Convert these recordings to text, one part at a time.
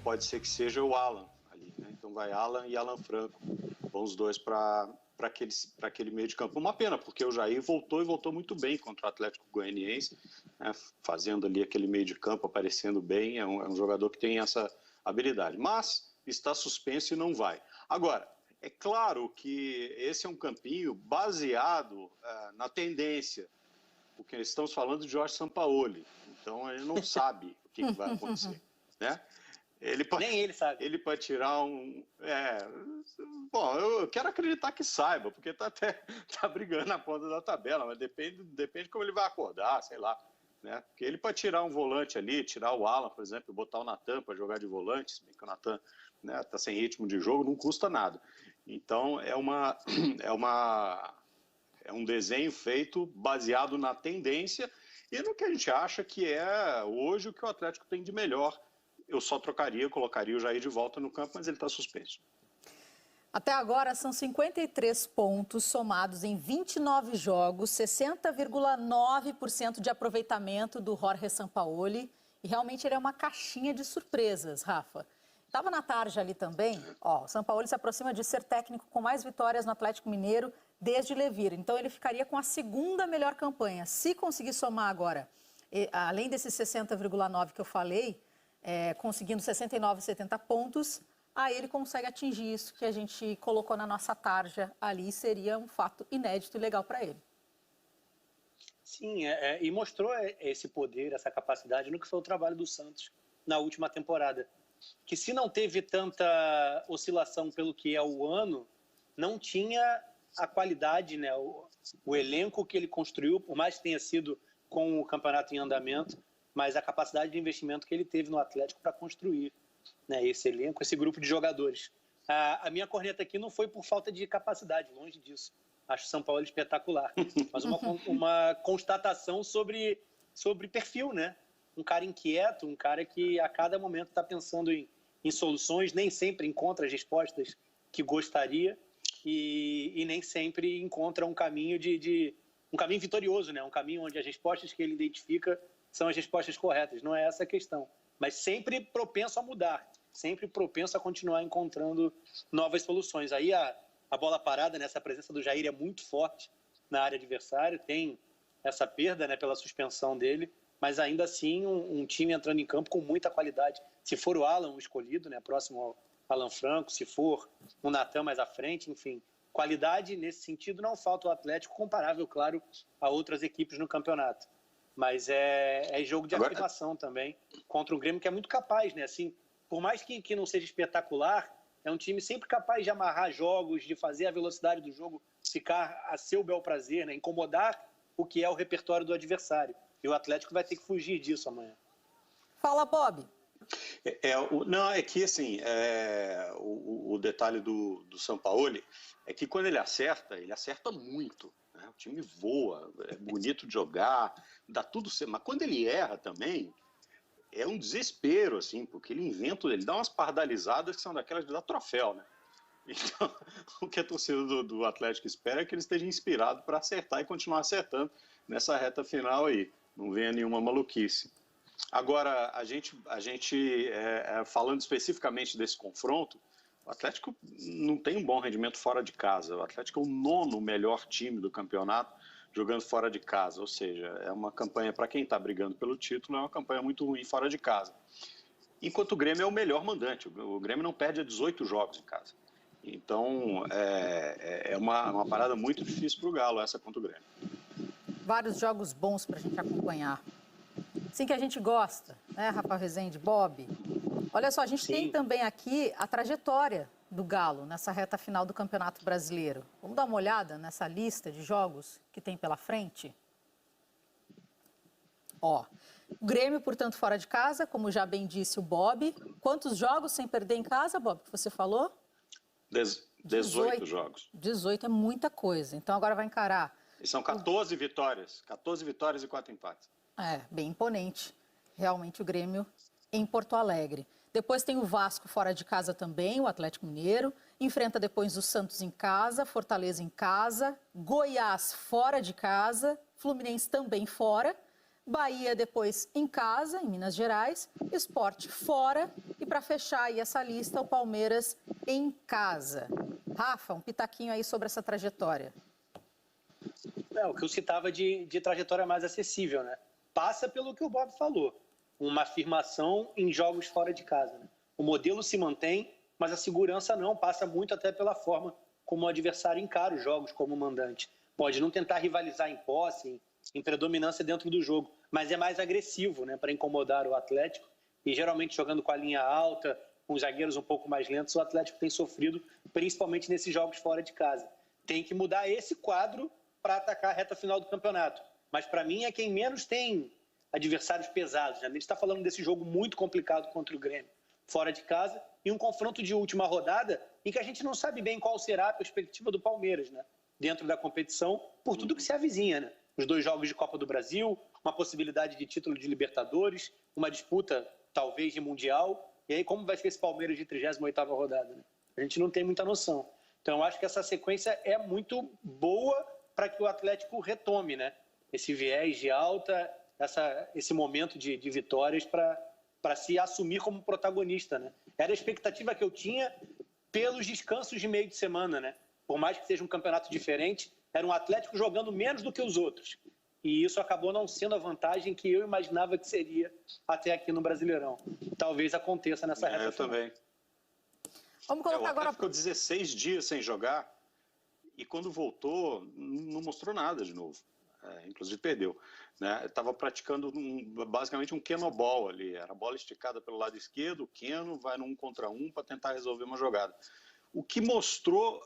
pode ser que seja o Alan ali, né? Então vai Alan e Alan Franco, vão os dois para aquele meio de campo. Uma pena, porque o Jair voltou e voltou muito bem contra o Atlético Goianiense, né? Fazendo ali aquele meio de campo, aparecendo bem, é um jogador que tem essa habilidade, mas está suspenso e não vai. Agora, é claro que esse é um campinho baseado na tendência, porque estamos falando de Jorge Sampaoli, então ele não sabe o que vai acontecer, né? Nem ele sabe. Ele pode tirar um... bom, eu quero acreditar que saiba, porque tá brigando na ponta da tabela, mas depende de como ele vai acordar, sei lá, né? Porque ele pode tirar um volante ali, tirar o Alan, por exemplo, e botar o Natan para jogar de volante, se bem que o Natan, né, tá sem ritmo de jogo, não custa nada. Então é um desenho feito baseado na tendência e no que a gente acha que é hoje o que o Atlético tem de melhor. Eu só colocaria o Jair de volta no campo, mas ele está suspenso. Até agora são 53 pontos somados em 29 jogos, 60,9% de aproveitamento do Jorge Sampaoli. E realmente ele é uma caixinha de surpresas, Rafa. Estava na tarde ali também, o Sampaoli se aproxima de ser técnico com mais vitórias no Atlético Mineiro desde Levir. Então ele ficaria com a segunda melhor campanha. Se conseguir somar agora, além desses 60,9% que eu falei, conseguindo 69, 70 pontos, aí ele consegue atingir isso que a gente colocou na nossa tarja ali, seria um fato inédito e legal para ele. Sim, e mostrou esse poder, essa capacidade no que foi o trabalho do Santos na última temporada. Que se não teve tanta oscilação pelo que é o ano, não tinha a qualidade, né, o elenco que ele construiu, por mais que tenha sido com o campeonato em andamento, mas a capacidade de investimento que ele teve no Atlético para construir, né, esse elenco, esse grupo de jogadores. A minha corneta aqui não foi por falta de capacidade, longe disso. Acho o São Paulo espetacular. Mas uma constatação sobre perfil, né? Um cara inquieto, um cara que a cada momento está pensando em soluções, nem sempre encontra as respostas que gostaria e nem sempre encontra um caminho um caminho vitorioso, né? Um caminho onde as respostas que ele identifica são as respostas corretas. Não é essa a questão. Mas sempre propenso a mudar, sempre propenso a continuar encontrando novas soluções. Aí a bola parada, nessa presença do Jair é muito forte na área adversária, tem essa perda, né, pela suspensão dele, mas ainda assim um time entrando em campo com muita qualidade. Se for o Alan o escolhido, né, próximo ao Alan Franco, se for o Natan mais à frente, enfim, qualidade nesse sentido não falta ao Atlético, comparável, claro, a outras equipes no campeonato. Mas é jogo de afirmação também contra um Grêmio que é muito capaz, né? Assim, por mais que não seja espetacular, é um time sempre capaz de amarrar jogos, de fazer a velocidade do jogo ficar a seu bel prazer, né? Incomodar o que é o repertório do adversário. E o Atlético vai ter que fugir disso amanhã. Fala, Bob. Não, é que assim, o detalhe do Sampaoli é que quando ele acerta muito. O time voa, é bonito de jogar, dá tudo certo. Mas quando ele erra também, é um desespero, assim, porque ele dá umas pardalizadas que são daquelas de dar troféu, né? Então, o que a torcida do Atlético espera é que ele esteja inspirado para acertar e continuar acertando nessa reta final aí. Não venha nenhuma maluquice. Agora, a gente falando especificamente desse confronto, o Atlético não tem um bom rendimento fora de casa. O Atlético é o 9º melhor time do campeonato jogando fora de casa. Ou seja, é uma campanha, para quem está brigando pelo título, é uma campanha muito ruim fora de casa. Enquanto o Grêmio é o melhor mandante. O Grêmio não perde a 18 jogos em casa. Então, é uma parada muito difícil para o Galo, essa contra o Grêmio. Vários jogos bons para a gente acompanhar. Assim que a gente gosta, né, Rafa Rezende, Bob? Olha só, a gente tem também aqui a trajetória do Galo nessa reta final do Campeonato Brasileiro. Vamos dar uma olhada nessa lista de jogos que tem pela frente? O Grêmio, portanto, fora de casa, como já bem disse o Bob. Quantos jogos sem perder em casa, Bob, que você falou? 18 jogos. 18 é muita coisa. Então agora vai encarar. E são 14 vitórias. 14 vitórias e 4 empates. Bem imponente. Realmente o Grêmio em Porto Alegre. Depois tem o Vasco fora de casa também, o Atlético Mineiro. Enfrenta depois o Santos em casa, Fortaleza em casa, Goiás fora de casa, Fluminense também fora. Bahia depois em casa, em Minas Gerais, Sport fora e E para fechar aí essa lista, o Palmeiras em casa. Rafa, um pitaquinho aí sobre essa trajetória. O que eu citava de trajetória mais acessível, né? Passa pelo que o Bob falou, uma afirmação em jogos fora de casa, né? O modelo se mantém, mas a segurança não, passa muito até pela forma como o adversário encara os jogos como mandante. Pode não tentar rivalizar em posse, em predominância dentro do jogo, mas é mais agressivo, né, para incomodar o Atlético. E geralmente jogando com a linha alta, com os zagueiros um pouco mais lentos, o Atlético tem sofrido, principalmente nesses jogos fora de casa. Tem que mudar esse quadro para atacar a reta final do campeonato. Mas para mim é quem menos tem adversários pesados, né? A gente está falando desse jogo muito complicado contra o Grêmio, fora de casa, e um confronto de última rodada em que a gente não sabe bem qual será a perspectiva do Palmeiras, né, dentro da competição, por tudo que se avizinha, né? Os 2 jogos de Copa do Brasil, uma possibilidade de título de Libertadores, uma disputa talvez de Mundial, e aí como vai ser esse Palmeiras de 38ª rodada, né? A gente não tem muita noção. Então eu acho que essa sequência é muito boa para que o Atlético retome, né, esse viés de alta, esse momento de vitórias para se assumir como protagonista, né? Era a expectativa que eu tinha pelos descansos de meio de semana, né? Por mais que seja um campeonato diferente, era um Atlético jogando menos do que os outros. E isso acabou não sendo a vantagem que eu imaginava que seria até aqui no Brasileirão. Talvez aconteça nessa reta final. Eu também. Vamos colocar agora... ficou 16 dias sem jogar e quando voltou não mostrou nada de novo. Inclusive perdeu. Né? Estava praticando basicamente um Kenoball ali. Era a bola esticada pelo lado esquerdo, o Keno vai no 1 contra 1 para tentar resolver uma jogada. O que mostrou,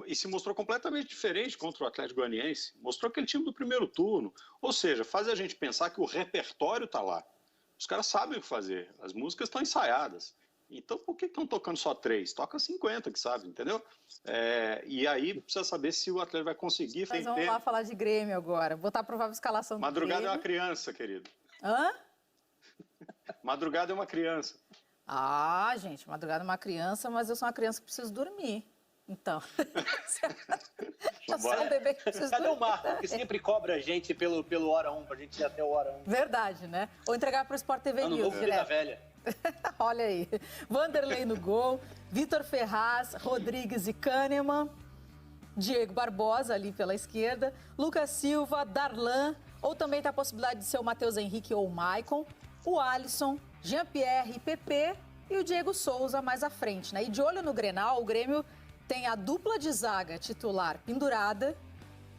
e se mostrou completamente diferente contra o Atlético Goianiense, mostrou aquele time do primeiro turno. Ou seja, faz a gente pensar que o repertório está lá. Os caras sabem o que fazer, as músicas estão ensaiadas. Então, por que estão tocando só 3? Toca 50, que sabe, entendeu? E aí precisa saber se o Atlético vai conseguir... Mas vamos lá falar de Grêmio agora, botar a provável escalação do Madrugada Grêmio. É uma criança, querido. Hã? Madrugada é uma criança. Ah, gente, madrugada é uma criança, mas eu sou uma criança que preciso dormir. Então, eu sou um bebê que precisa Cadê dormir. o Marco, que sempre cobra a gente pelo Hora 1, pra gente ir até o Hora 1? Verdade, né? Ou entregar para o Sport TV Ano News, novo, vida velha. Olha aí. Vanderlei no gol, Vitor Ferraz, Rodrigues e Kahneman, Diego Barbosa ali pela esquerda, Lucas Silva, Darlan, ou também tem a possibilidade de ser o Matheus Henrique ou o Maicon, o Alisson, Jean-Pierre, PP e o Diego Souza mais à frente, né? E de olho no Grenal, o Grêmio tem a dupla de zaga titular pendurada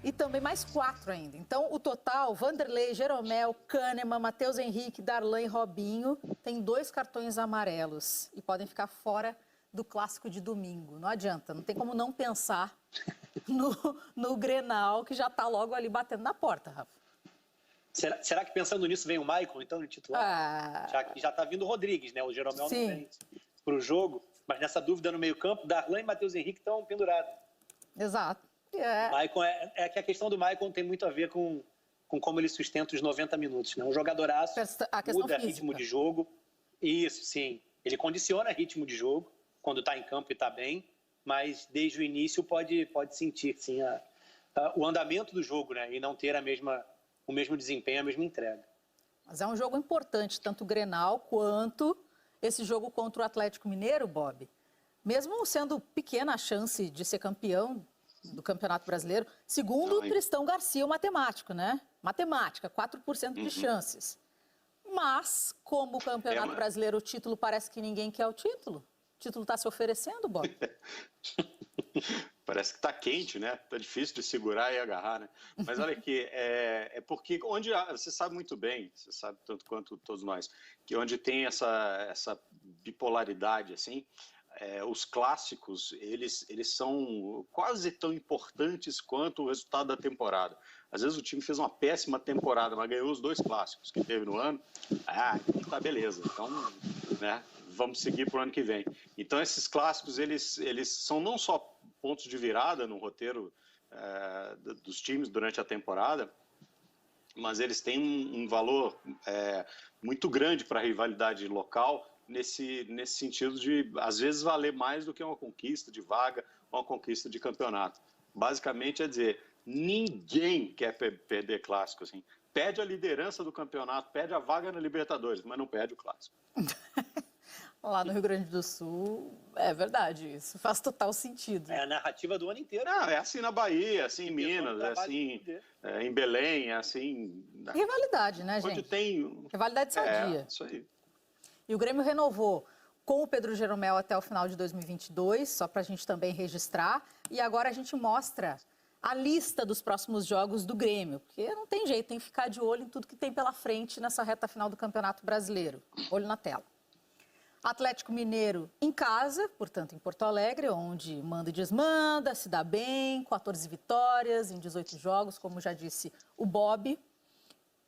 e também mais 4 ainda. Então, o total, Vanderlei, Jeromel, Kahneman, Matheus Henrique, Darlan e Robinho, tem 2 cartões amarelos e podem ficar fora do clássico de domingo. Não adianta, não tem como não pensar no Grenal, que já está logo ali batendo na porta, Rafa. Será que pensando nisso vem o Maicon, então, no titular? Já que já está vindo o Rodrigues, né? O Jeromel Sim. não vem para o jogo, mas nessa dúvida no meio-campo, Darlan e Matheus Henrique estão pendurados. Exato. Maicon é que a questão do Maicon tem muito a ver com como ele sustenta os 90 minutos, né? Um jogadoraço, muda ritmo de jogo. Isso, sim. Ele condiciona ritmo de jogo quando está em campo e está bem, mas desde o início pode sentir, sim, o andamento do jogo, né? E não ter o mesmo desempenho, a mesma entrega. Mas é um jogo importante, tanto o Grenal quanto esse jogo contra o Atlético Mineiro, Bob. Mesmo sendo pequena a chance de ser campeão do Campeonato Brasileiro, segundo o Tristão Garcia, o matemático, né? Matemática, 4% de chances. Mas, como o Campeonato Brasileiro, o título parece que ninguém quer o título. O título está se oferecendo, Bob? Parece que está quente, né? Está difícil de segurar e agarrar, né? Mas olha aqui, é porque você sabe muito bem, você sabe tanto quanto todos nós, que onde tem essa bipolaridade, assim, os clássicos, eles são quase tão importantes quanto o resultado da temporada. Às vezes o time fez uma péssima temporada, mas ganhou os 2 clássicos que teve no ano. Então tá beleza. Então, né, vamos seguir para o ano que vem. Então esses clássicos, eles são não só pontos de virada no roteiro dos times durante a temporada, mas eles têm um valor muito grande para a rivalidade local, nesse sentido de, às vezes, valer mais do que uma conquista de vaga ou uma conquista de campeonato. Basicamente, é dizer, ninguém quer perder clássico. Assim. Perde a liderança do campeonato, perde a vaga na Libertadores, mas não perde o clássico. Lá no Rio Grande do Sul, é verdade, isso faz total sentido. É a narrativa do ano inteiro. É assim na Bahia, assim em Minas, é assim em Belém, é assim... Rivalidade, né, onde gente? tem... Rivalidade sadia. Isso aí. E o Grêmio renovou com o Pedro Jeromel até o final de 2022, só para a gente também registrar. E agora a gente mostra a lista dos próximos jogos do Grêmio, porque não tem jeito, tem que ficar de olho em tudo que tem pela frente nessa reta final do Campeonato Brasileiro. Olho na tela. Atlético Mineiro em casa, portanto em Porto Alegre, onde manda e desmanda, se dá bem, 14 vitórias em 18 jogos, como já disse o Bob.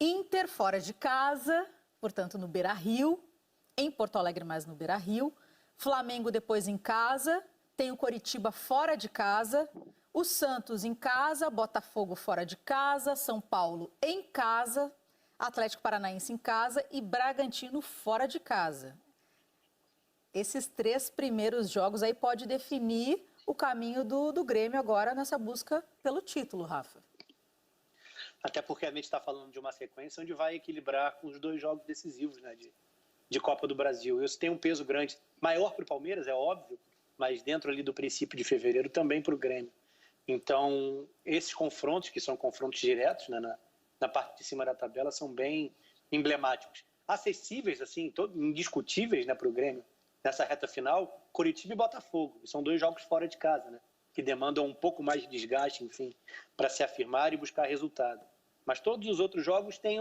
Inter fora de casa, portanto no Beira-Rio, em Porto Alegre, mas no Beira-Rio. Flamengo depois em casa, tem o Coritiba fora de casa, o Santos em casa, Botafogo fora de casa, São Paulo em casa, Atlético Paranaense em casa e Bragantino fora de casa. Esses 3 primeiros jogos aí pode definir o caminho do Grêmio agora nessa busca pelo título, Rafa. Até porque a gente está falando de uma sequência onde vai equilibrar com os 2 jogos decisivos, né, de Copa do Brasil. Isso tem um peso grande, maior para o Palmeiras, é óbvio, mas dentro ali do princípio de fevereiro também para o Grêmio. Então, esses confrontos, que são confrontos diretos, né, na parte de cima da tabela, são bem emblemáticos. Acessíveis, assim, indiscutíveis, né, para o Grêmio. Nessa reta final, Coritiba e Botafogo. São 2 jogos fora de casa, né? Que demandam um pouco mais de desgaste, enfim, para se afirmar e buscar resultado. Mas todos os outros jogos têm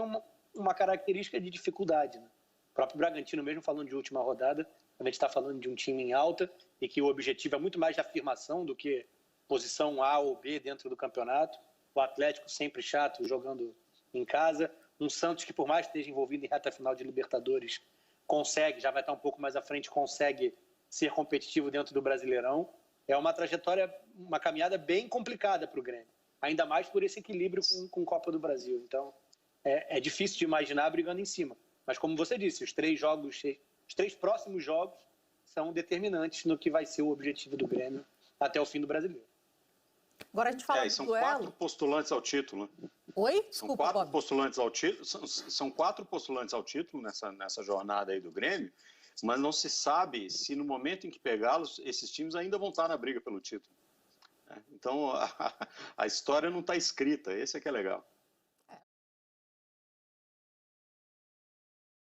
uma característica de dificuldade, né? O próprio Bragantino, mesmo falando de última rodada, a gente está falando de um time em alta e que o objetivo é muito mais de afirmação do que posição A ou B dentro do campeonato. O Atlético sempre chato, jogando em casa. Um Santos que, por mais que esteja envolvido em reta final de Libertadores, consegue, já vai estar um pouco mais à frente, consegue ser competitivo dentro do Brasileirão. É uma trajetória, uma caminhada bem complicada para o Grêmio. Ainda mais por esse equilíbrio com Copa do Brasil. Então, é difícil de imaginar brigando em cima. Mas como você disse, os 3 próximos jogos são determinantes no que vai ser o objetivo do Grêmio até o fim do Brasileiro. Agora a gente fala do são duelo. 4 postulantes ao título. Oi? Desculpa, são 4 Bob. postulantes ao título. São 4 postulantes ao título nessa jornada aí do Grêmio, mas não se sabe se no momento em que pegá-los, esses times ainda vão estar na briga pelo título. Então, a história não está escrita, esse é que é legal.